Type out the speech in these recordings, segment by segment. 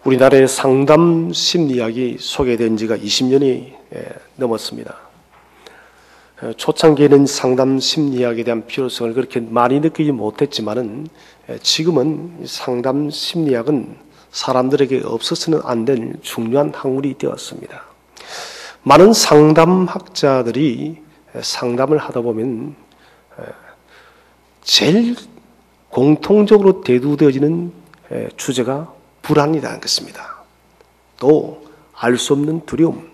우리나라의 상담 심리학이 소개된 지가 20년이 넘었습니다. 초창기에는 상담 심리학에 대한 필요성을 그렇게 많이 느끼지 못했지만은 지금은 상담 심리학은 사람들에게 없어서는 안 될 중요한 학문이 되었습니다. 많은 상담학자들이 상담을 하다 보면 제일 공통적으로 대두되어지는 주제가 불안이라는 것입니다. 또 알 수 없는 두려움.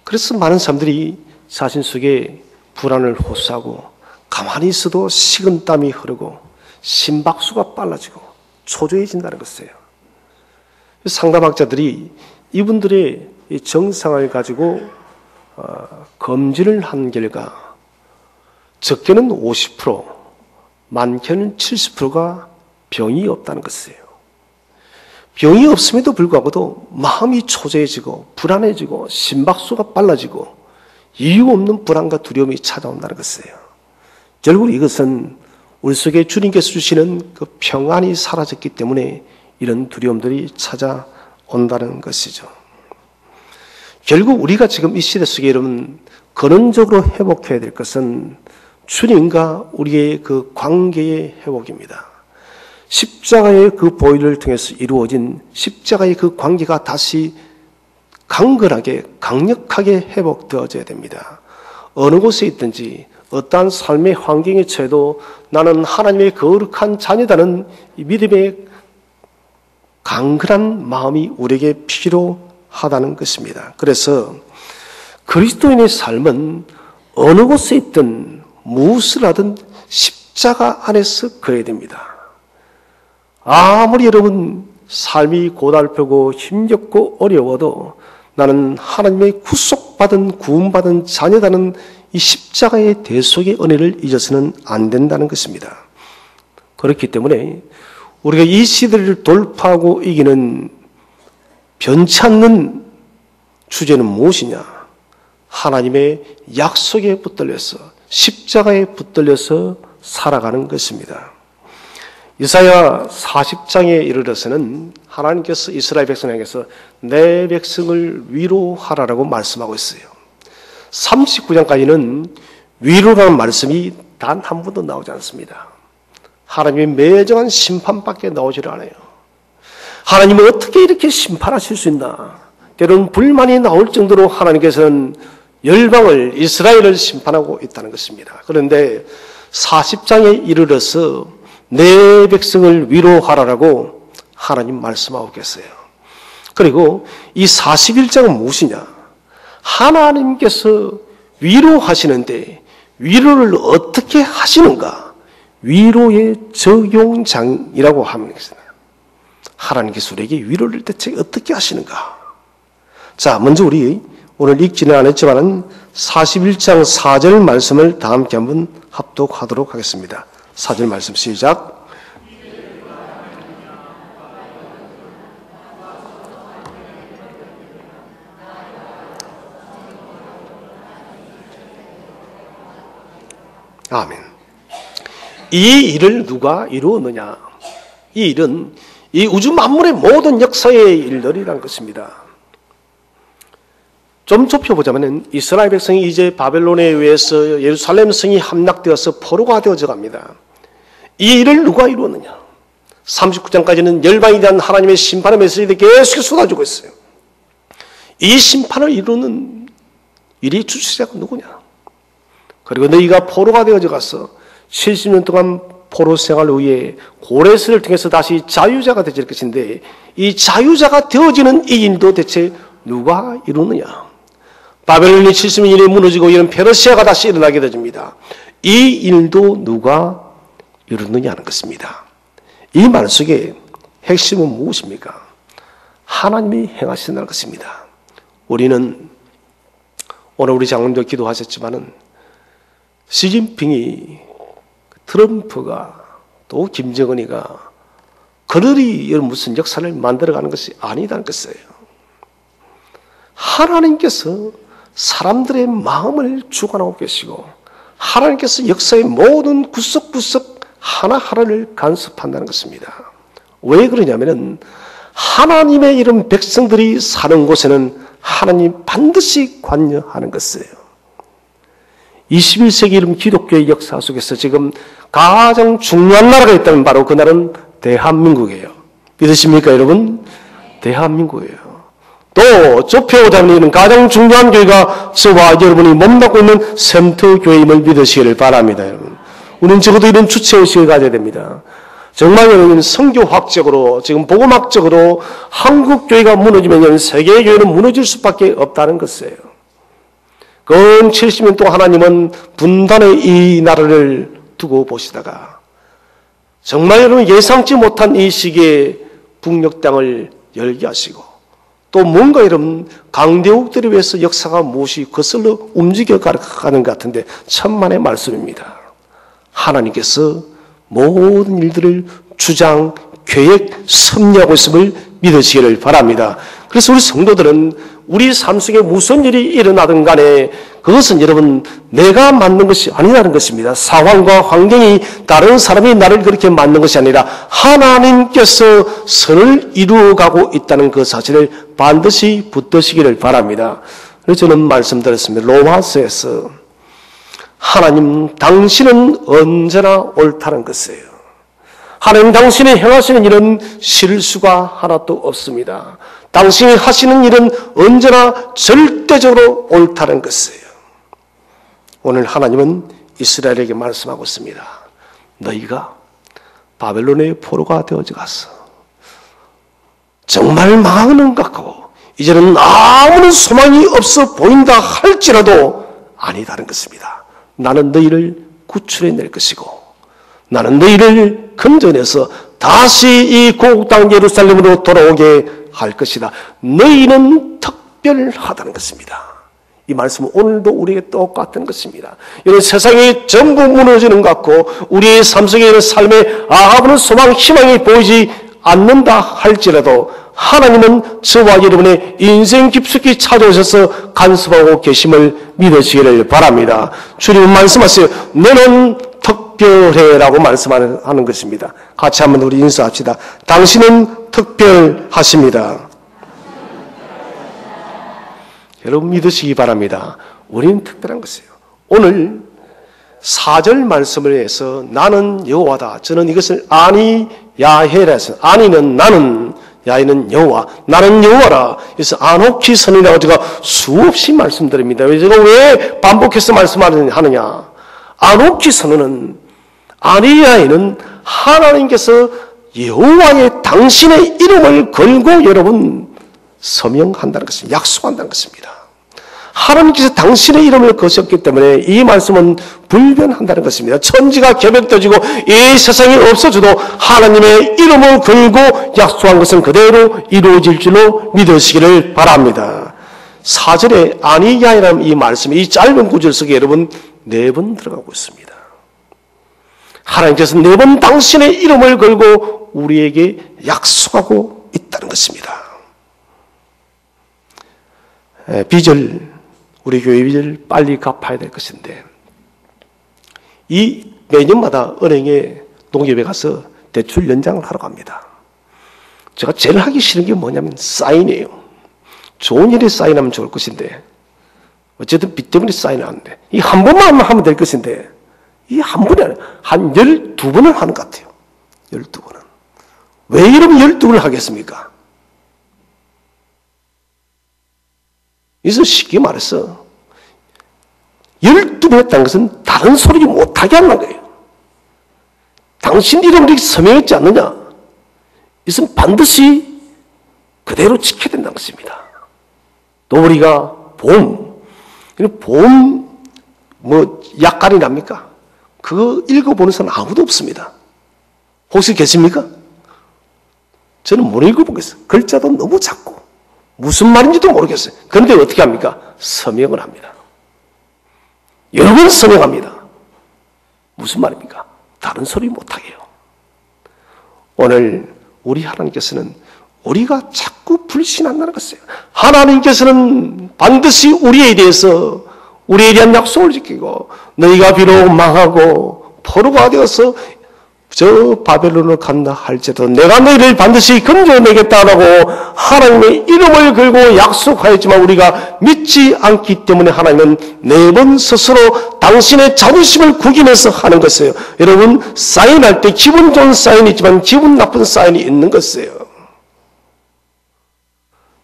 그래서 많은 사람들이 자신 속에 불안을 호소하고 가만히 있어도 식은땀이 흐르고 심박수가 빨라지고 초조해진다는 것이에요. 상담학자들이 이분들의 정상을 가지고 검진을 한 결과 적게는 50%, 많게는 70%가 병이 없다는 것이에요. 병이 없음에도 불구하고도 마음이 초조해지고 불안해지고 심박수가 빨라지고 이유 없는 불안과 두려움이 찾아온다는 것이에요. 결국 이것은 우리 속에 주님께서 주시는 그 평안이 사라졌기 때문에 이런 두려움들이 찾아온다는 것이죠. 결국 우리가 지금 이 시대 속에 여러분 근원적으로 회복해야 될 것은 주님과 우리의 그 관계의 회복입니다. 십자가의 그 보혈을 통해서 이루어진 십자가의 그 관계가 다시 강건하게 강력하게 회복되어져야 됩니다. 어느 곳에 있든지 어떠한 삶의 환경에 처해도 나는 하나님의 거룩한 자녀다는 이 믿음의 강건한 마음이 우리에게 필요하다는 것입니다. 그래서 그리스도인의 삶은 어느 곳에 있든 무엇을 하든 십자가 안에서 그래야 됩니다. 아무리 여러분 삶이 고달프고 힘겹고 어려워도 나는 하나님의 구속받은 구원받은 자녀다는 이 십자가의 대속의 은혜를 잊어서는 안 된다는 것입니다. 그렇기 때문에 우리가 이 시대를 돌파하고 이기는 변치 않는 주제는 무엇이냐? 하나님의 약속에 붙들려서 십자가에 붙들려서 살아가는 것입니다. 이사야 40장에 이르러서는 하나님께서 이스라엘 백성에게서 내 백성을 위로하라라고 말씀하고 있어요. 39장까지는 위로라는 말씀이 단 한 번도 나오지 않습니다. 하나님의 매정한 심판밖에 나오지를 않아요. 하나님은 어떻게 이렇게 심판하실 수 있나? 때로는 불만이 나올 정도로 하나님께서는 열방을 이스라엘을 심판하고 있다는 것입니다. 그런데 40장에 이르러서 내 백성을 위로하라라고 하나님 말씀하고 계세요. 그리고 이 41장은 무엇이냐? 하나님께서 위로하시는데 위로를 어떻게 하시는가? 위로의 적용장이라고 하는 것입니다. 하나님께서 우리에게 위로를 대체 어떻게 하시는가? 자, 먼저 우리 오늘 읽지는 않았지만은 41장 4절 말씀을 다 함께 한번 합독하도록 하겠습니다. 4절 말씀 시작. 아멘. 이 일을 누가 이루었느냐? 이 일은 이 우주 만물의 모든 역사의 일들이라는 것입니다. 좀 좁혀보자면 이스라엘 백성이 이제 바벨론에 의해서 예루살렘 성이 함락되어서 포로가 되어져 갑니다. 이 일을 누가 이루었느냐? 39장까지는 열방에 대한 하나님의 심판의 메시지들이 계속 쏟아지고 있어요. 이 심판을 이루는 일이 주체자가 누구냐? 그리고 너희가 포로가 되어져 가서 70년 동안 포로 생활 후에 고레스를 통해서 다시 자유자가 되질 것인데 이 자유자가 되어지는 이 일도 대체 누가 이루느냐? 바벨론이 70년 이내에 무너지고 이런 페르시아가 다시 일어나게 되집니다. 이 일도 누가 이루느냐는 것입니다. 이 말 속에 핵심은 무엇입니까? 하나님이 행하신다는 것입니다. 우리는 오늘 우리 장로님도 기도하셨지만은 시진핑이 트럼프가 또 김정은이가 그들이 무슨 역사를 만들어가는 것이 아니다는 것이에요. 하나님께서 사람들의 마음을 주관하고 계시고 하나님께서 역사의 모든 구석구석 하나하나를 간섭한다는 것입니다. 왜 그러냐면은 하나님의 이런 백성들이 사는 곳에는 하나님 반드시 관여하는 것이에요. 21세기 이런 기독교의 역사 속에서 지금 가장 중요한 나라가 있다면 바로 그 나라는 대한민국이에요. 믿으십니까, 여러분? 대한민국이에요. 또 좁혀오자면 이는 가장 중요한 교회가 저와 여러분이 몸담고 있는 샘터교회임을 믿으시기를 바랍니다. 여러분, 우리는 적어도 이런 주체의식을 가져야 됩니다. 정말 여러분, 성교학적으로 지금 복음학적으로 한국 교회가 무너지면 세계 교회는 무너질 수밖에 없다는 것이에요. 근 70년 동안 하나님은 분단의 이 나라를 두고 보시다가 정말 여러분 예상치 못한 이 시기에 북녘 땅을 열게 하시고 또 뭔가 여러분 강대국들을 위해서 역사가 무엇이 거슬러 움직여가는 것 같은데 천만의 말씀입니다. 하나님께서 모든 일들을 주장, 계획, 섭리하고 있음을 믿으시기를 바랍니다. 그래서 우리 성도들은 우리 삶 속에 무슨 일이 일어나든 간에 그것은 여러분 내가 만든 것이 아니라는 것입니다. 상황과 환경이 다른 사람이 나를 그렇게 만든 것이 아니라 하나님께서 선을 이루어가고 있다는 그 사실을 반드시 붙드시기를 바랍니다. 그래서 저는 말씀드렸습니다. 로마서에서 하나님 당신은 언제나 옳다는 것이에요. 하나님 당신이 행하시는 일은 실수가 하나도 없습니다. 당신이 하시는 일은 언제나 절대적으로 옳다는 것이에요. 오늘 하나님은 이스라엘에게 말씀하고 있습니다. 너희가 바벨론의 포로가 되어져 갔어. 정말 망하는 것 같고 이제는 아무런 소망이 없어 보인다 할지라도 아니다는 것입니다. 나는 너희를 구출해낼 것이고 나는 너희를 건져내서 다시 이 고국 땅 예루살렘으로 돌아오게 할 것이다. 너희는 특별하다는 것입니다. 이 말씀은 오늘도 우리에게 똑같은 것입니다. 이런 세상이 전부 무너지는 것 같고 우리의 삶 속에 있는 삶에 아무런 소망, 희망이 보이지 않는다 할지라도 하나님은 저와 여러분의 인생 깊숙이 찾아오셔서 간섭하고 계심을 믿으시기를 바랍니다. 주님은 말씀하세요. 너는 특별해라고 말씀하는 것입니다. 같이 한번 우리 인사합시다. 당신은 특별하십니다. 여러분 믿으시기 바랍니다. 우리는 특별한 것이에요. 오늘 4절 말씀을 해서 나는 여호와다. 저는 이것을 아니야해라 해서 아니는 나는 야훼는 여호와, 나는 여호와라. 그래서 안옥히 선이라고 제가 수없이 말씀드립니다. 제가 왜 반복해서 말씀하느냐? 안옥히 선은 아니야훼는 하나님께서 여호와의 당신의 이름을 걸고 여러분 서명한다는 것입니다. 약속한다는 것입니다. 하나님께서 당신의 이름을 거셨기 때문에 이 말씀은 불변한다는 것입니다. 천지가 개벽되어지고 이 세상이 없어져도 하나님의 이름을 걸고 약속한 것은 그대로 이루어질 줄로 믿으시기를 바랍니다. 4절에 아니야이라는 이 말씀이 이 짧은 구절 속에 여러분 4번 들어가고 있습니다. 하나님께서 4번 당신의 이름을 걸고 우리에게 약속하고 있다는 것입니다. 빚을 우리 교회 빚을 빨리 갚아야 될 것인데 이 매년마다 은행에 농협에 가서 대출 연장을 하러 갑니다. 제가 제일 하기 싫은 게 뭐냐면 사인이에요. 좋은 일에 사인하면 좋을 것인데 어쨌든 빚 때문에 사인하는데 이 한 번만 하면 될 것인데 이 한 번에 한 12번을 하는 것 같아요. 12번은. 왜 이러면 12번을 하겠습니까? 그래서 쉽게 말해서 12번 했다는 것은 다른 소리 못하게 하는 거예요. 당신 이름을 서명했지 않느냐? 이것은 반드시 그대로 지켜야 된다는 것입니다. 또 우리가 보험 약관이 납니까? 그거 읽어보는 사람 아무도 없습니다. 혹시 계십니까? 저는 못 읽어보겠어요. 글자도 너무 작고 무슨 말인지도 모르겠어요. 그런데 어떻게 합니까? 서명을 합니다. 여러 번 서명합니다. 무슨 말입니까? 다른 소리 못하게 해요. 오늘 우리 하나님께서는 우리가 자꾸 불신한다는 것이에요. 하나님께서는 반드시 우리에 대해서 우리에 대한 약속을 지키고 너희가 비록 망하고 포로가 되어서 저 바벨론으로 간다 할지라도 내가 너희를 반드시 건져내겠다라고 하나님의 이름을 걸고 약속하였지만 우리가 믿지 않기 때문에 하나님은 매번 스스로 당신의 자존심을 구기면서 하는 것이에요. 여러분, 사인할 때 기분 좋은 사인이 있지만 기분 나쁜 사인이 있는 것이에요.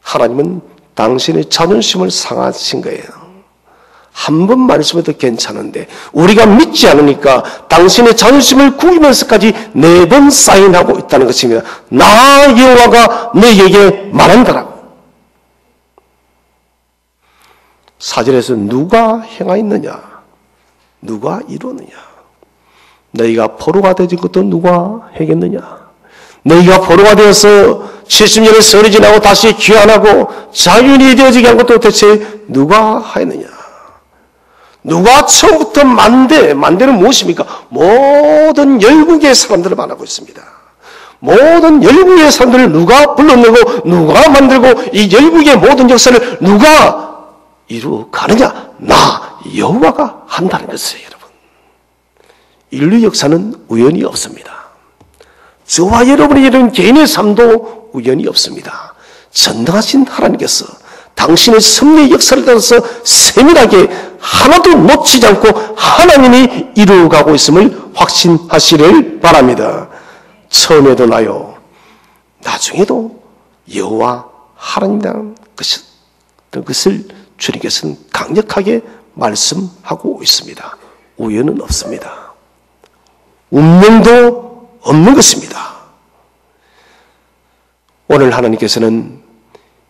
하나님은 당신의 자존심을 상하신 거예요. 한 번 말씀해도 괜찮은데 우리가 믿지 않으니까 당신의 자존심을 구기면서까지 4번 사인하고 있다는 것입니다. 나 여호와가 너에게 말한다라고. 4절에서 누가 행하였느냐? 누가 이루었느냐? 너희가 포로가 되진 것도 누가 하겠느냐? 너희가 포로가 되어서 70년의 세월이 지나고 다시 귀환하고 자유인이 되어지게 한 것도 대체 누가 하였느냐? 누가 처음부터 만대는 무엇입니까? 모든 열국의 사람들을 말하고 있습니다. 모든 열국의 사람들을 누가 불러내고 누가 만들고 이 열국의 모든 역사를 누가 이루어 가느냐? 나 여호와가 한다는 것이에요, 여러분. 인류 역사는 우연이 없습니다. 저와 여러분이 이런 개인의 삶도 우연이 없습니다. 전능하신 하나님께서 당신의 섭리의 역사를 따라서 세밀하게 하나도 놓치지 않고 하나님이 이루어가고 있음을 확신하시를 바랍니다. 처음에도 나요, 나중에도 여호와 하나님이라는 것을 주님께서는 강력하게 말씀하고 있습니다. 우연은 없습니다. 운명도 없는 것입니다. 오늘 하나님께서는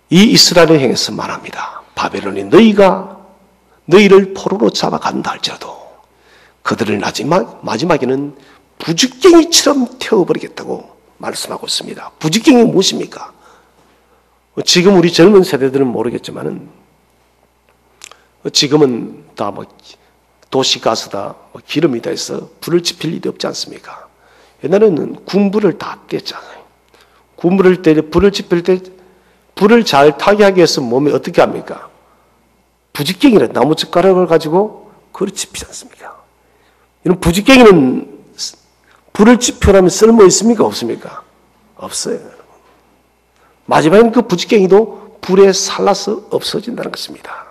이 이스라엘을 향해서 말합니다. 바벨론이 너희를 포로로 잡아간다 할지라도 그들을 마지막에는 부직갱이처럼 태워버리겠다고 말씀하고 있습니다. 부직갱이 무엇입니까? 지금 우리 젊은 세대들은 모르겠지만은 지금은 다 도시가스다 기름이다 해서 불을 지필 일이 없지 않습니까? 옛날에는 군불을 다 뗐잖아요. 불을 지필 때 불을 잘 타게 하기 위해서 몸에 어떻게 합니까? 부직갱이를 나무젓가락을 가지고 그걸 지피지 않습니까? 이런 부직갱이는 불을 지펴라면 쓸모 있습니까? 없습니까? 없어요. 마지막에는 그 부직갱이도 불에 살라서 없어진다는 것입니다.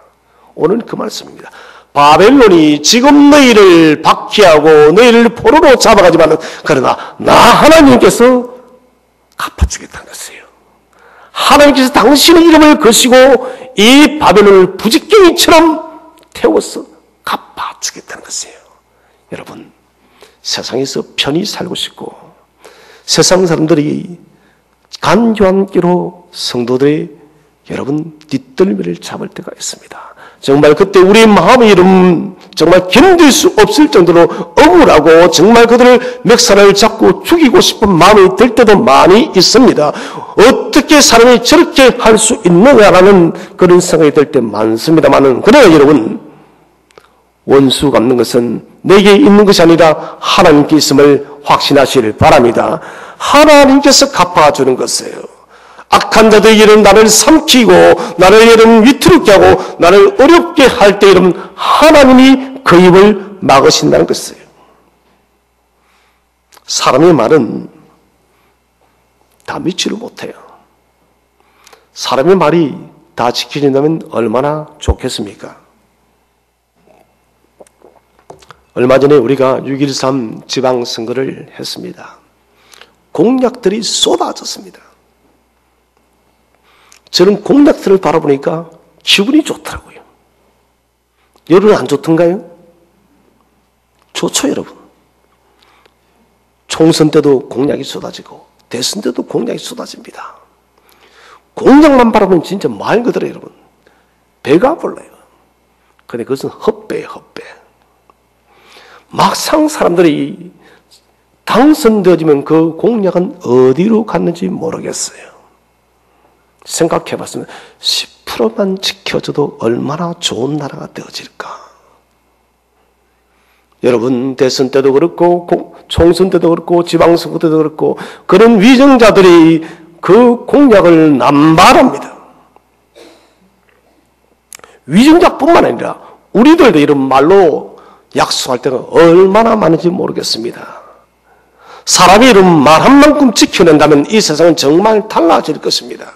오늘 그 말씀입니다. 바벨론이 지금 너희를 박해하고 너희를 포로로 잡아가지만 그러나 나 하나님께서 갚아주겠다는 것이에요. 하나님께서 당신의 이름을 거시고 이 바벨론을 부직갱이처럼 태워서 갚아주겠다는 것이에요. 여러분, 세상에서 편히 살고 싶고 세상 사람들이 간교한기로 성도들의 여러분 뒷덜미를 잡을 때가 있습니다. 정말 그때 우리 마음의 이름 정말 견딜 수 없을 정도로 억울하고 정말 그들을 멱살을 잡고 죽이고 싶은 마음이 들 때도 많이 있습니다. 어떻게 사람이 저렇게 할 수 있느냐라는 그런 생각이 들 때 많습니다만은 그러나 여러분, 원수 갚는 것은 내게 있는 것이 아니라 하나님께 있음을 확신하시길 바랍니다. 하나님께서 갚아주는 것이에요. 악한 자들의 일은 나를 삼키고 나를 이름 위태롭게 하고 나를 어렵게 할 때 이름 하나님이 그 입을 막으신다는 것이에요. 사람의 말은 다 믿지를 못해요. 사람의 말이 다 지켜진다면 얼마나 좋겠습니까? 얼마 전에 우리가 6.13 지방선거를 했습니다. 공약들이 쏟아졌습니다. 저는 공약들을 바라보니까 기분이 좋더라고요. 여러분 안 좋던가요? 좋죠, 여러분. 총선 때도 공약이 쏟아지고 대선 때도 공약이 쏟아집니다. 공약만 바라보면 진짜 말 그대로 여러분 배가 불러요. 근데 그것은 헛배예요, 헛배. 막상 사람들이 당선되어지면 그 공약은 어디로 갔는지 모르겠어요. 생각해봤으면 10%만 지켜줘도 얼마나 좋은 나라가 되어질까. 여러분, 대선 때도 그렇고 총선 때도 그렇고 지방선거 때도 그렇고 그런 위정자들이 그 공약을 남발합니다. 위정자뿐만 아니라 우리들도 이런 말로 약속할 때가 얼마나 많은지 모르겠습니다. 사람의 이름 말 한 만큼 지켜낸다면 이 세상은 정말 달라질 것입니다.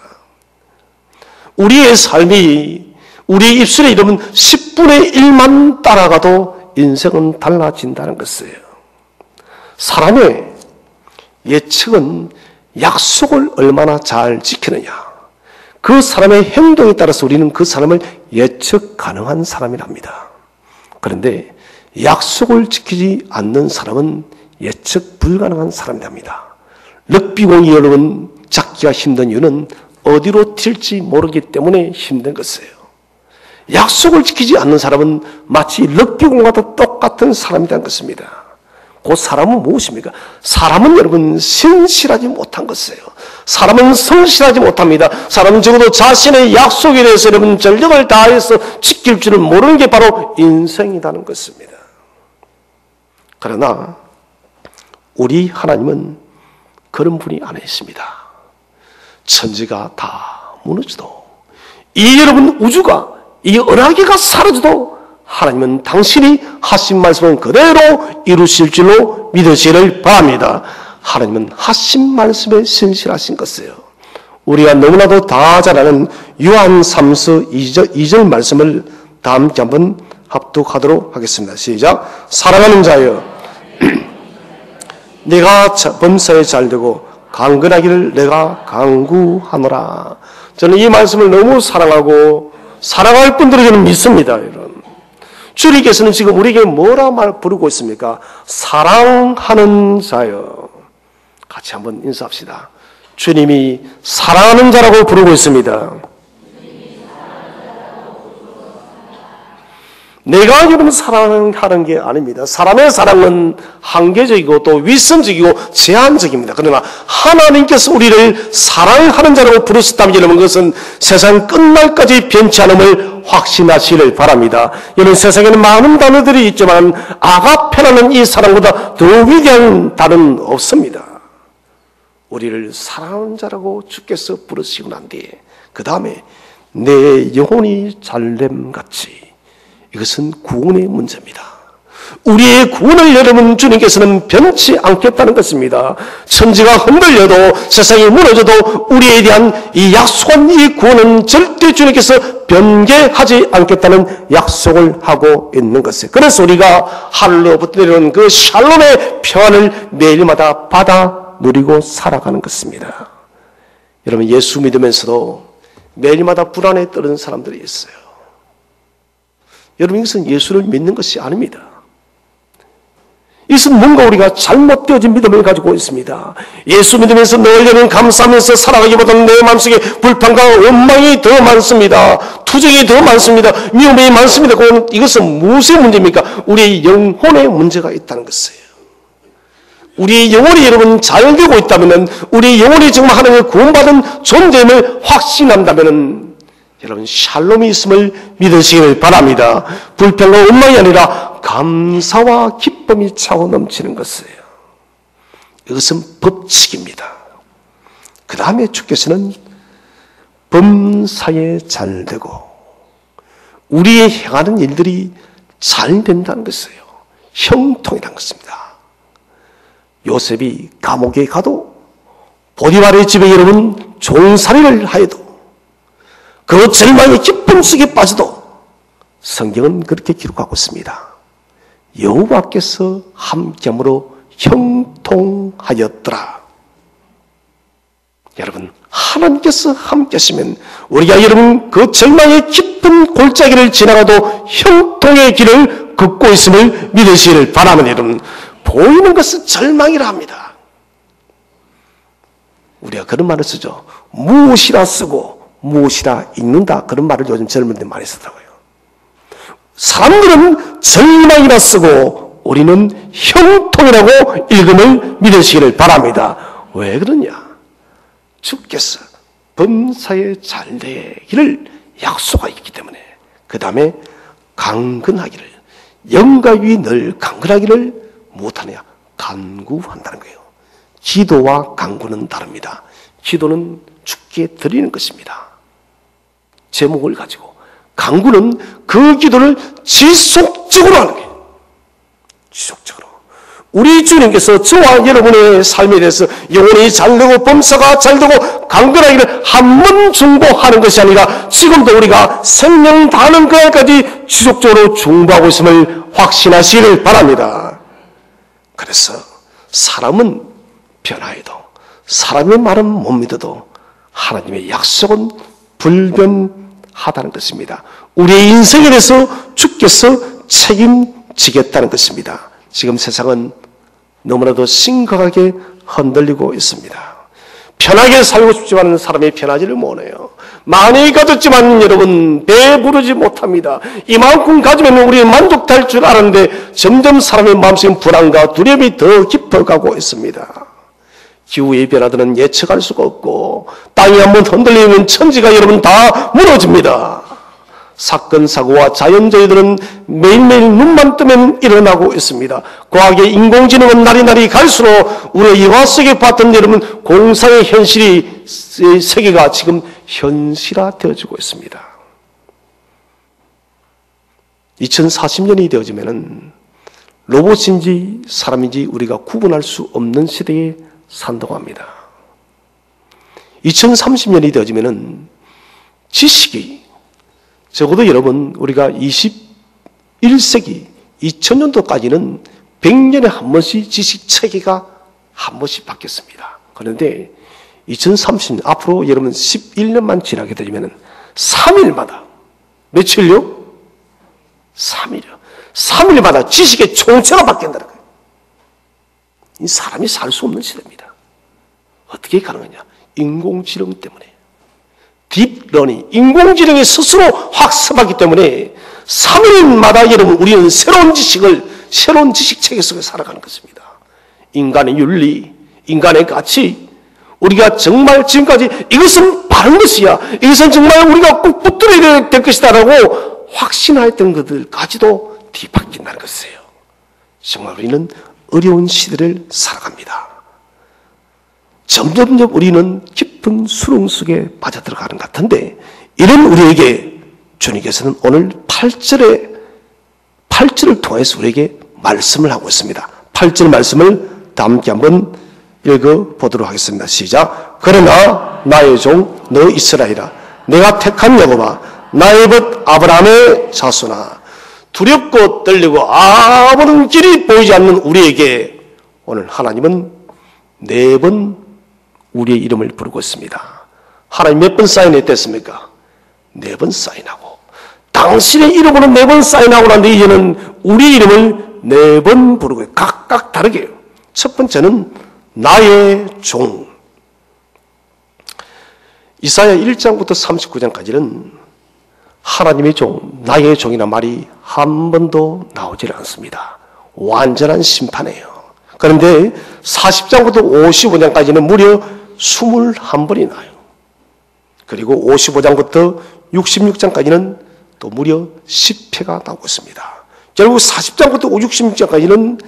우리의 삶이 우리 입술의 이름은 10분의 1만 따라가도 인생은 달라진다는 것이에요. 사람의 예측은 약속을 얼마나 잘 지키느냐, 그 사람의 행동에 따라서 우리는 그 사람을 예측 가능한 사람이랍니다. 그런데 약속을 지키지 않는 사람은 예측 불가능한 사람이랍니다. 럭비공이 여러분 잡기가 힘든 이유는 어디로 튈지 모르기 때문에 힘든 것이에요. 약속을 지키지 않는 사람은 마치 럭비공과도 똑같은 사람이라는 것입니다. 그 사람은 무엇입니까? 사람은 여러분 신실하지 못한 것이에요. 사람은 성실하지 못합니다. 사람은 적어도 자신의 약속에 대해서 여러분 전력을 다해서 지킬 줄을 모르는 게 바로 인생이라는 것입니다. 그러나 우리 하나님은 그런 분이 아니십니다. 천지가 다 무너져도, 이 여러분 우주가, 이 은하계가 사라져도 하나님은 당신이 하신 말씀은 그대로 이루실 줄로 믿으시기를 바랍니다. 하나님은 하신 말씀에 신실하신 것이에요. 우리가 너무나도 다 잘 아는 요한 3서 2절 말씀을 다 함께 한번 합독하도록 하겠습니다. 시작. 사랑하는 자여, 내가 범사에 잘되고 강건하기를 내가 간구하노라. 저는 이 말씀을 너무 사랑하고 사랑할 분들을 저는 믿습니다. 여러분, 주님께서는 지금 우리에게 뭐라 부르고 있습니까? 사랑하는 자여. 같이 한번 인사합시다. 주님이 사랑하는 자라고 부르고 있습니다. 내가 여러분 사랑하는 게 아닙니다. 사람의 사랑은 한계적이고 또 위선적이고 제한적입니다. 그러나 하나님께서 우리를 사랑하는 자라고 부르셨다면 여러분, 그것은 세상 끝날까지 변치 않음을 확신하시기를 바랍니다. 여러분, 세상에는 많은 단어들이 있지만 아가페라는 이 사랑보다 더 위대한 단어는 없습니다. 우리를 사랑하는 자라고 주께서 부르시고 난 뒤에 그 다음에 내 영혼이 잘됨같이, 이것은 구원의 문제입니다. 우리의 구원을 여러분 주님께서는 변치 않겠다는 것입니다. 천지가 흔들려도 세상이 무너져도 우리에 대한 이 약속한 이 구원은 절대 주님께서 변개하지 않겠다는 약속을 하고 있는 것이에요. 그래서 우리가 하늘로부터 내려온 그 샬롬의 평안을 매일마다 받아 누리고 살아가는 것입니다. 여러분, 예수 믿으면서도 매일마다 불안에 떨는 사람들이 있어요. 여러분, 이것은 예수를 믿는 것이 아닙니다. 이것은 뭔가 우리가 잘못되어진 믿음을 가지고 있습니다. 예수 믿으면서 늘 여러분 감사하면서 살아가기보다는 내 마음속에 불평과 원망이 더 많습니다. 투정이 더 많습니다. 미움이 많습니다. 이것은 무엇의 문제입니까? 우리의 영혼의 문제가 있다는 것이에요. 우리의 영혼이 여러분 잘 되고 있다면, 우리의 영혼이 정말 하나님의 구원받은 존재임을 확신한다면 여러분 샬롬이 있음을 믿으시길 바랍니다. 불평과 원망이 아니라 감사와 기쁨이 차고 넘치는 것이에요. 이것은 법칙입니다. 그 다음에 주께서는 범사에 잘되고 우리의 행하는 일들이 잘 된다는 것이에요. 형통이라는 것입니다. 요셉이 감옥에 가도, 보디발의 집에 여러분 종살이를 하여도, 그 절망의 깊은 속에 빠져도 성경은 그렇게 기록하고 있습니다. 여호와께서 함께함으로 형통하였더라. 여러분, 하나님께서 함께하시면 우리가 여러분 그 절망의 깊은 골짜기를 지나가도 형통의 길을 걷고 있음을 믿으시기를 바라면, 여러분, 보이는 것은 절망이라 합니다. 우리가 그런 말을 쓰죠. 무엇이라 쓰고 무엇이라 읽는다, 그런 말을 요즘 젊은이들 많이 쓰더라고요. 사람들은 절망이라 쓰고 우리는 형통이라고 읽음을 믿으시기를 바랍니다. 왜 그러냐? 주께서 범사에 잘되기를 약속하고 있기 때문에. 그 다음에 강건하기를, 영과 위 늘 강건하기를 못하느냐? 간구한다는 거예요. 기도와 간구는 다릅니다. 기도는 주께 드리는 것입니다. 제목을 가지고. 간구는 그 기도를 지속적으로 하는 거예요. 지속적으로. 우리 주님께서 저와 여러분의 삶에 대해서 영혼이 잘되고 범사가 잘되고 강건하기를 한 번 중보하는 것이 아니라 지금도 우리가 생명 다하는 그날까지 지속적으로 중보하고 있음을 확신하시기를 바랍니다. 그래서 사람은 변화해도 사람의 말은 못 믿어도 하나님의 약속은 불변하다는 것입니다. 우리의 인생에 대해서 주께서 책임지겠다는 것입니다. 지금 세상은 너무나도 심각하게 흔들리고 있습니다. 편하게 살고 싶지만 사람이 편하지를 못해요. 많이 가졌지만 여러분 배부르지 못합니다. 이만큼 가지면 우리 만족할 줄 알았는데 점점 사람의 마음속에 불안과 두려움이 더 깊어가고 있습니다. 기후의 변화들은 예측할 수가 없고 땅이 한번 흔들리면 천지가 여러분 다 무너집니다. 사건, 사고와 자연재해들은 매일매일 눈만 뜨면 일어나고 있습니다. 과학의 인공지능은 날이 갈수록 우리의 영화 속에 봤던 여러분 공상의 현실이 세계가 지금 현실화되어지고 있습니다. 2040년이 되어지면은 로봇인지 사람인지 우리가 구분할 수 없는 시대에 산다고 합니다. 2030년이 되어지면은 지식이 적어도 여러분 우리가 21세기 2000년도까지는 100년에 한 번씩 지식 체계가 한 번씩 바뀌었습니다. 그런데 2030년 앞으로 여러분 11년만 지나게 되면 3일마다 며칠요? 3일이요. 3일마다 지식의 총체가 바뀐다는 거예요. 이 사람이 살 수 없는 시대입니다. 어떻게 가능하냐? 인공지능 때문에. 딥러닝, 인공지능이 스스로 학습하기 때문에 3일마다 여러분 우리는 새로운 지식 체계 속에 살아가는 것입니다. 인간의 윤리, 인간의 가치, 우리가 정말 지금까지 이것은 바른 것이야, 이것은 정말 우리가 꼭 붙들어야 될 것이다 라고 확신하였던 것들까지도 뒤바뀐다는 것이에요. 정말 우리는 어려운 시대를 살아갑니다. 점점 우리는 깊은 수렁 속에 빠져들어가는 것 같은데 이런 우리에게 주님께서는 오늘 8절을 통해서 우리에게 말씀을 하고 있습니다. 8절 말씀을 다 함께 한번 읽어보도록 하겠습니다. 시작. 그러나 나의 종 너 이스라엘아 내가 택한 야곱아 나의 벗 아브라함의 자손아 두렵고 떨리고 아무런 길이 보이지 않는 우리에게 오늘 하나님은 4번 우리의 이름을 부르고 있습니다. 하나님 몇 번 사인했댔습니까? 4번 사인하고 당신의 이름으로 4번 사인하고 난 뒤에 이제는 우리 이름을 4번 부르고 각각 다르게 해요. 첫 번째는 나의 종. 이사야 1장부터 39장까지는 하나님의 종, 나의 종이라는 말이 한 번도 나오질 않습니다. 완전한 심판이에요. 그런데 40장부터 55장까지는 무려 21번이 나요. 그리고 55장부터 66장까지는 또 무려 10회가 나오고 있습니다. 결국 40장부터 66장까지는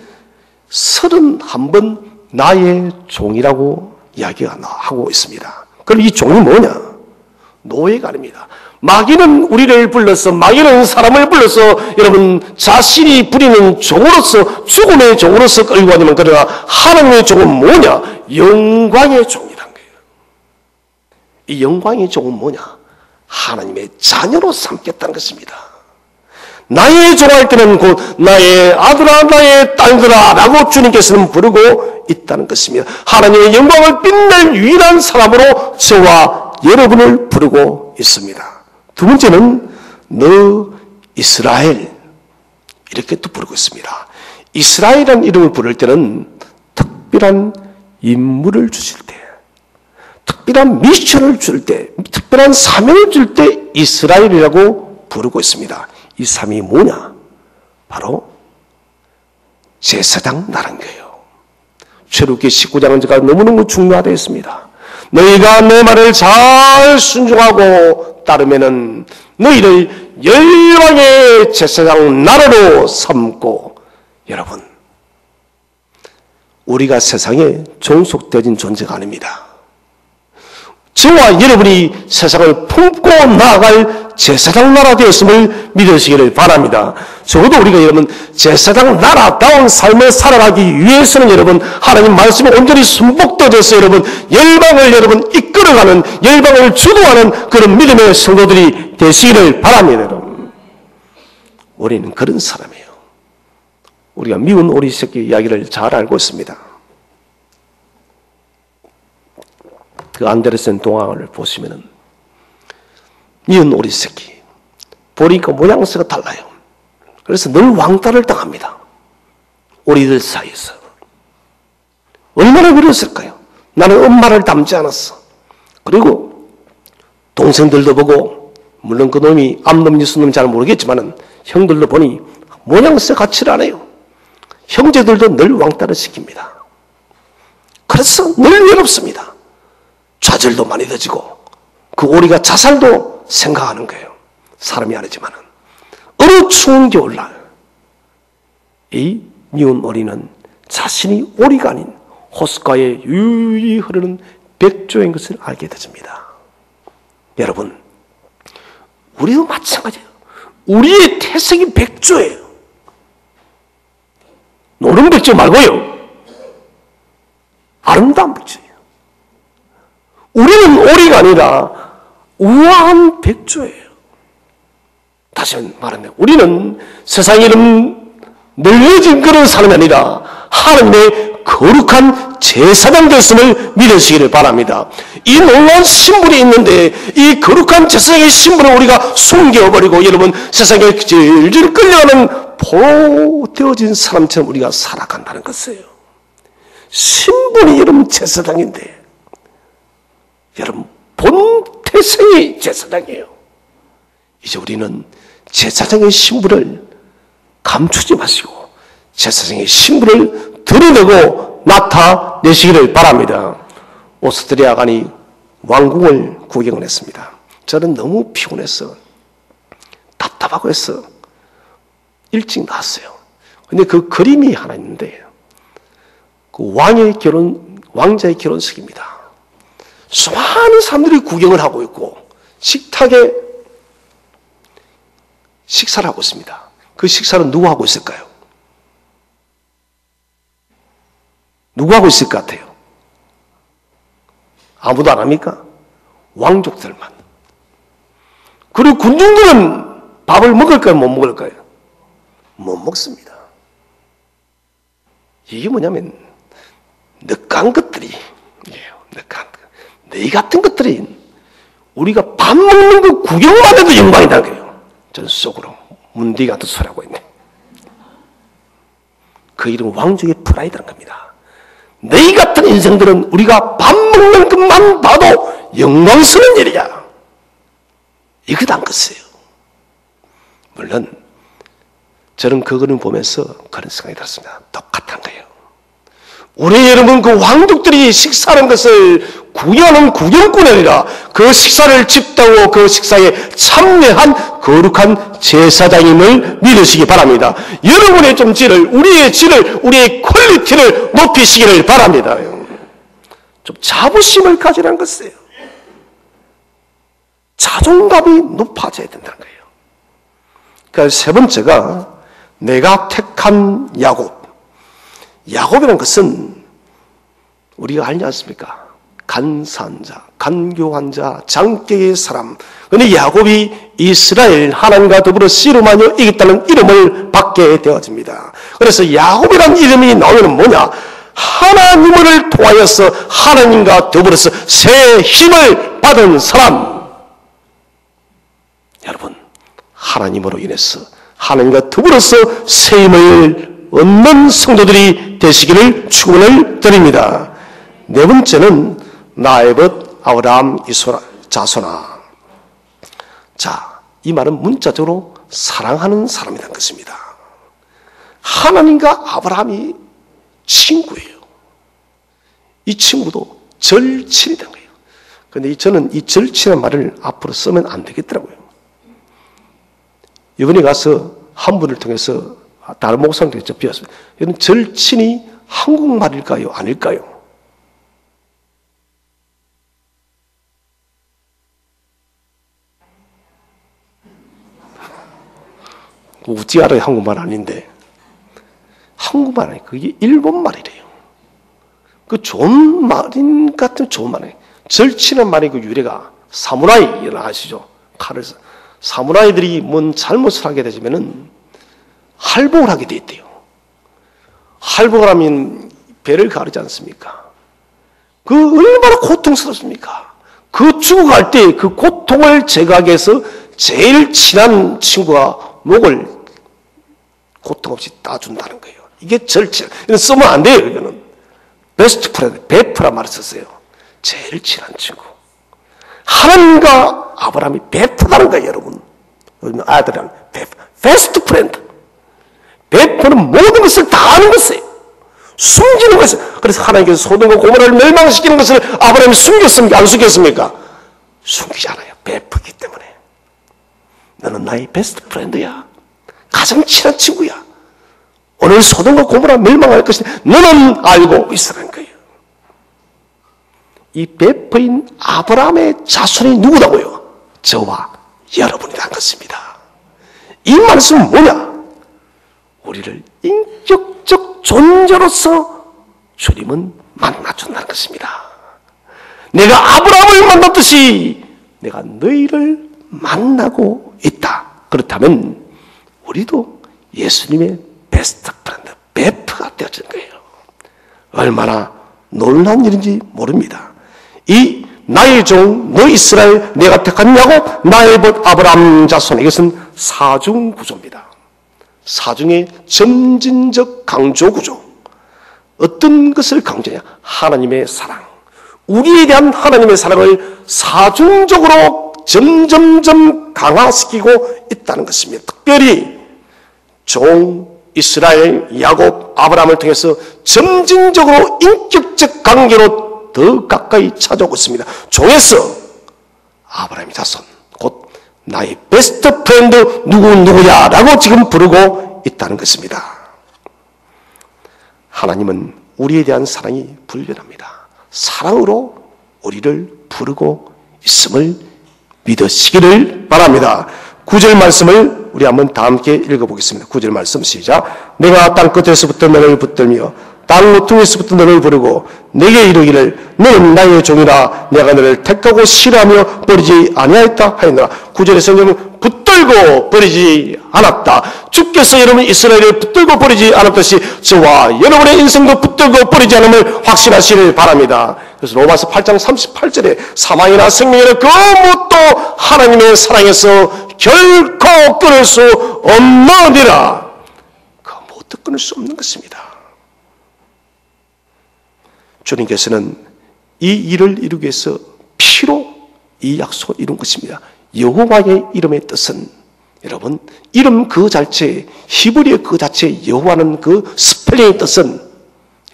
31번 나의 종이라고 이야기가 하고 있습니다. 그럼 이 종이 뭐냐? 노예가 아닙니다. 마귀는 우리를 불러서, 마귀는 사람을 불러서 여러분 자신이 부리는 종으로서, 죽음의 종으로서 끌고 가지만, 그러나 하나님의 종은 뭐냐? 영광의 종이란 거예요. 이 영광의 종은 뭐냐? 하나님의 자녀로 삼겠다는 것입니다. 나의 종할 때는 곧 나의 아들아, 나의 딸들아 라고 주님께서는 부르고 있다는 것입니다. 하나님의 영광을 빛낼 유일한 사람으로 저와 여러분을 부르고 있습니다. 두 번째는 너 이스라엘 이렇게 또 부르고 있습니다. 이스라엘이라는 이름을 부를 때는 특별한 임무를 주실 때, 특별한 미션을 줄 때, 특별한 사명을 줄 때 이스라엘이라고 부르고 있습니다. 이 사명이 뭐냐? 바로 제사장 나라는 거예요. 출애굽기 19장은 제가 너무너무 중요하다 했습니다. 너희가 내 말을 잘 순종하고 따르면은 너희를 열방의 제사장 나라로 삼고, 여러분 우리가 세상에 종속되어진 존재가 아닙니다. 저와 여러분이 세상을 품고 나아갈 제사장 나라 되었음을 믿으시기를 바랍니다. 적어도 우리가 여러분 제사장 나라다운 삶을 살아가기 위해서는 여러분 하나님 말씀에 온전히 순복되어서 여러분 열방을 여러분 이끌어가는, 열방을 주도하는 그런 믿음의 성도들이 되시기를 바랍니다. 여러분, 우리는 그런 사람이에요. 우리가 미운 오리 새끼 이야기를 잘 알고 있습니다. 그 안데르센 동화를 보시면은 미운 오리 새끼 보니까 모양새가 달라요. 그래서 늘 왕따를 당합니다. 오리들 사이에서. 얼마나 그랬을까요? 나는 엄마를 닮지 않았어. 그리고 동생들도 보고, 물론 그 놈이 암놈 유수놈 잘 모르겠지만은 형들도 보니 모양새 같지를 않아요. 형제들도 늘 왕따를 시킵니다. 그래서 늘 외롭습니다. 좌절도 많이 더지고 그 오리가 자살도 생각하는 거예요. 사람이 아니지만은. 어느 추운 겨울날 이 미운 오리는 자신이 오리가 아닌 호숫가에 유유히 흐르는 백조인 것을 알게 되집니다. 여러분, 우리도 마찬가지예요. 우리의 태생이 백조예요. 노는 백조 말고요. 아름다운 백조예요. 우리는 오리가 아니라 우아한 백조예요. 다시 말하면 우리는 세상에 늙어진 그런 사람이 아니라 하나님의 거룩한 제사장 됐음을 믿으시기를 바랍니다. 이 놀라운 신분이 있는데 이 거룩한 제사장의 신분을 우리가 숨겨버리고 여러분 세상에 질질 끌려가는 포되어진 사람처럼 우리가 살아간다는 것이에요. 신분이 여러분 제사장인데 여러분 본 태생이 제사장이에요. 이제 우리는 제사장의 신분을 감추지 마시고 제사장의 신분을 드러내고 나타내시기를 바랍니다. 오스트리아간이 왕궁을 구경을 했습니다. 저는 너무 피곤해서 답답하고 해서 일찍 나왔어요. 근데 그 그림이 하나 있는데 그 왕자의 결혼식입니다. 수많은 사람들이 구경을 하고 있고 식탁에 식사를 하고 있습니다. 그 식사는 누구 하고 있을까요? 누구 하고 있을 것 같아요? 아무도 안 합니까? 왕족들만. 그리고 군중들은 밥을 먹을까요? 못 먹을까요? 못 먹습니다. 이게 뭐냐면 늦간 것들이 너희 같은 것들이 우리가 밥 먹는 거 구경만 해도 영광이다 그래요. 전 속으로 문디 같은 소리 하고 있네. 그 이름은 왕족의 프라이드라는 겁니다. 너희 같은 인생들은 우리가 밥 먹는 것만 봐도 영광스러운 일이야. 이거 안 것이에요. 물론 저는 그거를 보면서 그런 생각이 들었습니다. 똑같은 거예요. 우리 여러분 그 왕족들이 식사하는 것을 구경하는 구경꾼이 아니라 그 식사를 집다고 그 식사에 참여한 거룩한 제사장임을 믿으시기 바랍니다. 여러분의 좀 우리의 질을, 우리의 퀄리티를 높이시기를 바랍니다. 좀 자부심을 가지라는 것이에요. 자존감이 높아져야 된다는 거예요. 그러니까 세 번째가 내가 택한 야곱. 야곱이라는 것은 우리가 알지 않습니까? 간사한 자, 간교한 자, 장께의 사람. 그런데 야곱이 이스라엘 하나님과 더불어 씨름하여 이겼다는 이름을 받게 되어집니다. 그래서 야곱이라는 이름이 나오면 뭐냐? 하나님을 통하여서 하나님과 더불어서 새 힘을 받은 사람. 여러분, 하나님으로 인해서 하나님과 더불어서 새 힘을 얻는 성도들이 되시기를 축원을 드립니다. 네 번째는 나에봇 아브라함 자손아. 자, 이 말은 문자적으로 사랑하는 사람이라는 것입니다. 하나님과 아브라함이 친구예요. 이 친구도 절친이라는 거예요. 그런데 저는 이 절친이라는 말을 앞으로 쓰면 안 되겠더라고요. 이번에 가서 한 분을 통해서 다른 목사님도 접했어요. 이런 절친이 한국말일까요? 아닐까요? 어찌 알아요? 한국말 아닌데. 한국말 아니에요. 그게 일본말이래요. 그 좋은 말인 같은 좋은 말이에요. 절친한 말의 그 유래가 사무라이, 여러분 아시죠? 칼을 사무라이들이 뭔 잘못을 하게 되면은 할복을 하게 돼 있대요. 할복을 하면 배를 가르지 않습니까? 그 얼마나 고통스럽습니까? 그 죽어갈 때 그 고통을 제거하기 위해서 제일 친한 친구가 목을 고통 없이 따준다는 거예요. 이게 절친. 이건 쓰면 안 돼요. 이거는 베스트 프렌드, 베프란 말을 썼어요. 제일 친한 친구. 하나님과 아브라함이 베프라는 거예요, 여러분. 아들은 베프, 베스트 프렌드. 베프는 모든 것을 다 아는 것이에요. 숨기는 것을. 그래서 하나님께서 소돔과 고모라를 멸망시키는 것을 아브라함이 숨겼습니까? 안 숨겼습니까? 숨기지 않아요. 베프기 때문에. 너는 나의 베스트 프렌드야. 가장 친한 친구야. 오늘 소돔과 고모라 멸망할 것이 너는 알고 있으라는 거예요. 이 베프인 아브라함의 자손이 누구다고요? 저와 여러분이라는 것입니다. 이 말씀은 뭐냐? 우리를 인격적 존재로서 주님은 만나준다는 것입니다. 내가 아브라함을 만났듯이 내가 너희를 만나고 있다. 그렇다면 우리도 예수님의 베스트 프렌드, 베프가 되어진 거예요. 얼마나 놀라운 일인지 모릅니다. 이 나의 종, 너 이스라엘, 내가 택한 야곱, 나의 벗 아브라함 자손, 이것은 사중 구조입니다. 사중의 점진적 강조 구조. 어떤 것을 강조하냐? 하나님의 사랑. 우리에 대한 하나님의 사랑을 사중적으로 점점점 강화시키고 있다는 것입니다. 특별히 종, 이스라엘, 야곱, 아브라함을 통해서 점진적으로 인격적 관계로 더 가까이 찾아오고 있습니다. 종에서 아브라함의 자손, 곧 나의 베스트 프렌드 누구야 라고 지금 부르고 있다는 것입니다. 하나님은 우리에 대한 사랑이 불변합니다. 사랑으로 우리를 부르고 있음을 믿으시기를 바랍니다. 9절 말씀을 우리 한번 다 함께 읽어보겠습니다. 9절 말씀 시작. 내가 땅끝에서부터 너를 붙들며 땅 모퉁이에서부터 너를 부르고 내게 이르기를 너는 나의 종이라 내가 너를 택하고 싫어하며 버리지 아니하였다 하였노라. 9절의 성경은 붙들고 버리지 않았다. 주께서 여러분 이스라엘을 붙들고 버리지 않았듯이 저와 여러분의 인생도 붙들고 버리지 않음을 확신하시길 바랍니다. 그래서 로마서 8장 38절에 사망이나 생명이나 그 무엇도 하나님의 사랑에서 결코 끊을 수 없느니라. 그 무엇도 끊을 수 없는 것입니다. 주님께서는 이 일을 이루기 위해서 피로 이 약속을 이룬 것입니다. 여호와의 이름의 뜻은 여러분 이름 그 자체 히브리어 그 자체 여호와는 그 스펠링의 뜻은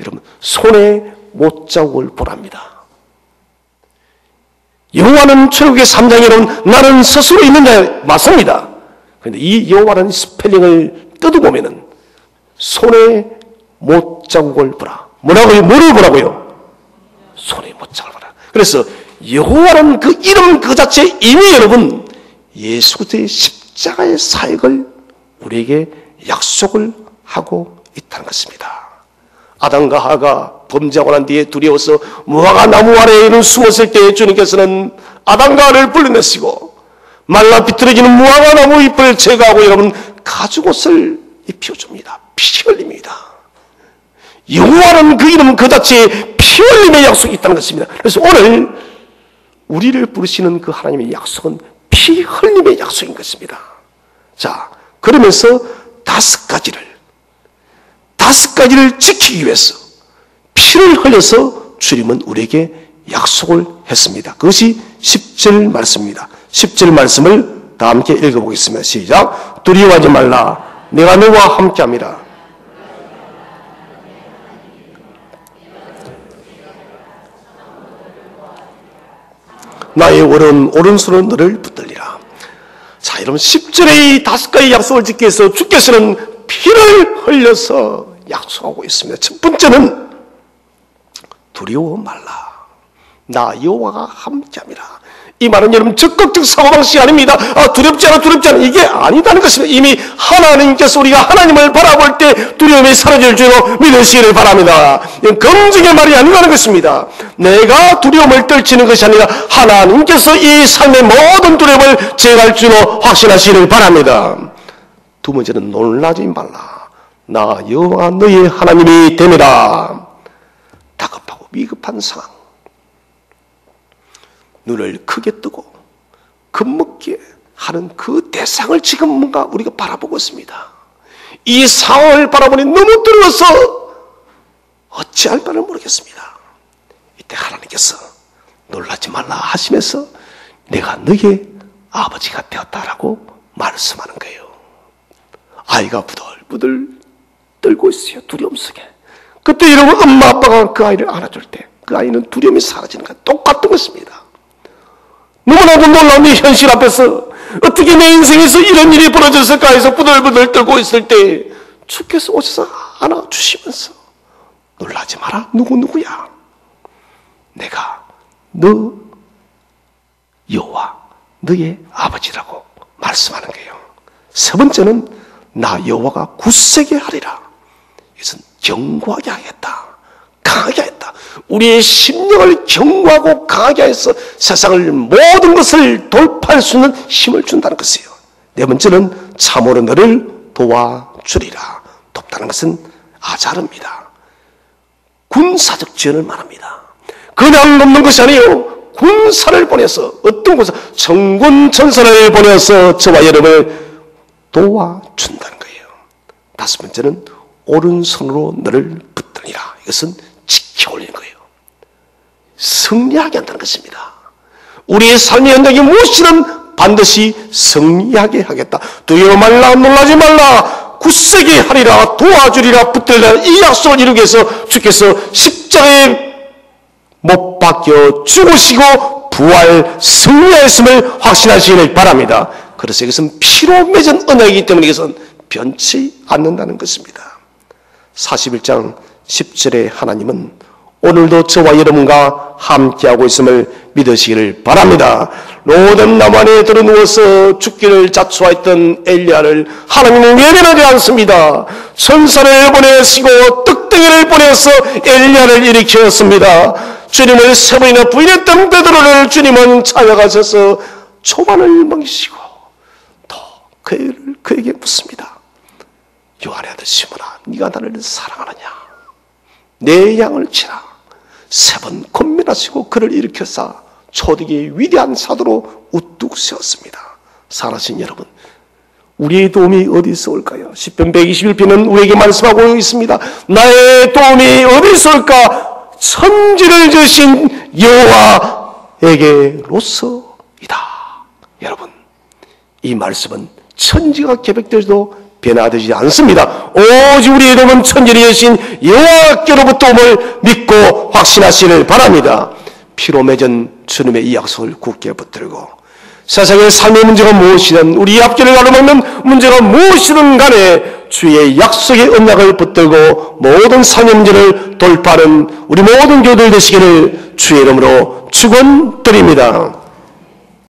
여러분 손에 못자국을 보랍니다. 여호와는 출애굽기 3장에 여러분 나는 스스로 있는 자 맞습니다. 그런데 이 여호와라는 스펠링을 뜯어보면은 손에 못자국을 보라. 뭐라고요? 뭐를 보라고요? 손에 못자국을 보라. 그래서 여호와는 그 이름 그 자체 이미 여러분 예수 그리스도의 십자가의 사역을 우리에게 약속을 하고 있다는 것입니다. 아담과 하가 범죄하고 난 뒤에 두려워서 무화과 나무 아래에 이런 숨었을 때 주님께서는 아담과 하를 불러내시고 말라 비틀어지는 무화과 나무 잎을 제거하고 여러분 가죽옷을 입혀줍니다. 피 흘립니다. 여호와는 그 이름 그 자체에 피 흘림의 약속이 있다는 것입니다. 그래서 오늘 우리를 부르시는 그 하나님의 약속은 피 흘림의 약속인 것입니다. 자, 그러면서 다섯 가지를 지키기 위해서 피를 흘려서 주님은 우리에게 약속을 했습니다. 그것이 10절 말씀입니다. 10절 말씀을 다 함께 읽어보겠습니다. 시작. 두려워하지 말라. 내가 너와 함께함이라. 나의 오른손으로 너를 붙들리라. 자, 여러분 10절의 이 다섯 가지 약속을 짓기 위해서 주께서는 피를 흘려서 약속하고 있습니다. 첫 번째는 두려워 말라. 나 여호와가 함께함이라. 이 말은 여러분 적극적 사고방식이 아닙니다. 두렵지 않아 이게 아니다는 것입니다. 이미 하나님께서 우리가 하나님을 바라볼 때 두려움이 사라질 줄로 믿으시기를 바랍니다. 이건 긍정의 말이 아니라는 것입니다. 내가 두려움을 떨치는 것이 아니라 하나님께서 이 삶의 모든 두려움을 제거할 줄로 확신하시기를 바랍니다. 두 번째는 놀라지 말라. 나 여호와 너의 하나님이 됨이라. 다급하고 위급한 상황, 눈을 크게 뜨고 겁먹게 하는 그 대상을 지금 뭔가 우리가 바라보고 있습니다. 이 상황을 바라보니 너무 두려워서 어찌할 바를 모르겠습니다. 이때 하나님께서 놀라지 말라 하시면서 내가 너의 아버지가 되었다라고 말씀하는 거예요. 아이가 부들부들 떨고 있어요. 두려움 속에. 그때 여러분 엄마 아빠가 그 아이를 안아줄 때 그 아이는 두려움이 사라지는 것 똑같은 것입니다. 너무나도 놀라운 이 현실 앞에서 어떻게 내 인생에서 이런 일이 벌어졌을까 해서 부들부들 떨고 있을 때 주께서 오셔서 안아주시면서 놀라지 마라. 누구야? 내가 너 여호와 너의 아버지라고 말씀하는 거예요. 세 번째는 나 여호와가 굳세게 하리라. 이것은 견고하게 하겠다. 강하게 하겠다. 우리의 심령을 견고하고 강하게 해서 세상을 모든 것을 돌파할 수 있는 힘을 준다는 것이에요. 네 번째는 참으로 너를 도와주리라. 돕다는 것은 아자르입니다. 군사적 지원을 말합니다. 그냥 돕는 것이 아니에요. 군사를 보내서 어떤 군사? 천군 천사를 보내서 저와 여러분을 도와준다는 거예요. 다섯 번째는 오른손으로 너를 붙드니라. 이것은 지켜 올리는 거예요. 승리하게 한다는 것입니다. 우리의 삶의 현장이 무엇이든 반드시 승리하게 하겠다. 두려워 말라, 놀라지 말라, 굳세게 하리라, 도와주리라, 붙들리라. 이 약속을 이루기 위해서 주께서 십자가에 못 박혀 죽으시고 부활 승리하였음을 확신하시기를 바랍니다. 그래서 이것은 피로 맺은 언약이기 때문에 이것은 변치 않는다는 것입니다. 41장 10절에 하나님은 오늘도 저와 여러분과 함께하고 있음을 믿으시기를 바랍니다. 로뎀 나무 안에 들어누워서 죽기를 자초했던 엘리야를 하나님은 외면하지 않습니다. 천사를 보내시고 떡덩이를 보내서 엘리야를 일으켰습니다. 주님을 세 번이나 부인했던 베드로를 주님은 찾아가셔서 초반을 먹이시고 또 그에게 묻습니다. 요한의 아들 시몬아, 네가 나를 사랑하느냐? 내 양을 치라. 세 번 권면하시고 그를 일으켜사 초대기의 위대한 사도로 우뚝 세웠습니다. 사랑하신 여러분, 우리의 도움이 어디서 올까요? 시편 121편은 우리에게 말씀하고 있습니다. 나의 도움이 어디서 올까? 천지를 지으신 여호와에게로서이다. 여러분, 이 말씀은 천지가 계획되어도 변화되지 않습니다. 오직 우리의 도움은 천지를 지으신 여호와께로부터 옴을 믿고 확신하시기를 바랍니다. 피로 맺은 주님의 이 약속을 굳게 붙들고 세상의 삶의 문제가 무엇이든 우리 앞길을 가로막는 문제가 무엇이든 간에 주의 약속의 언약을 붙들고 모든 삶의 문제를 돌파하는 우리 모든 교회들 되시기를 주의 이름으로 축원드립니다.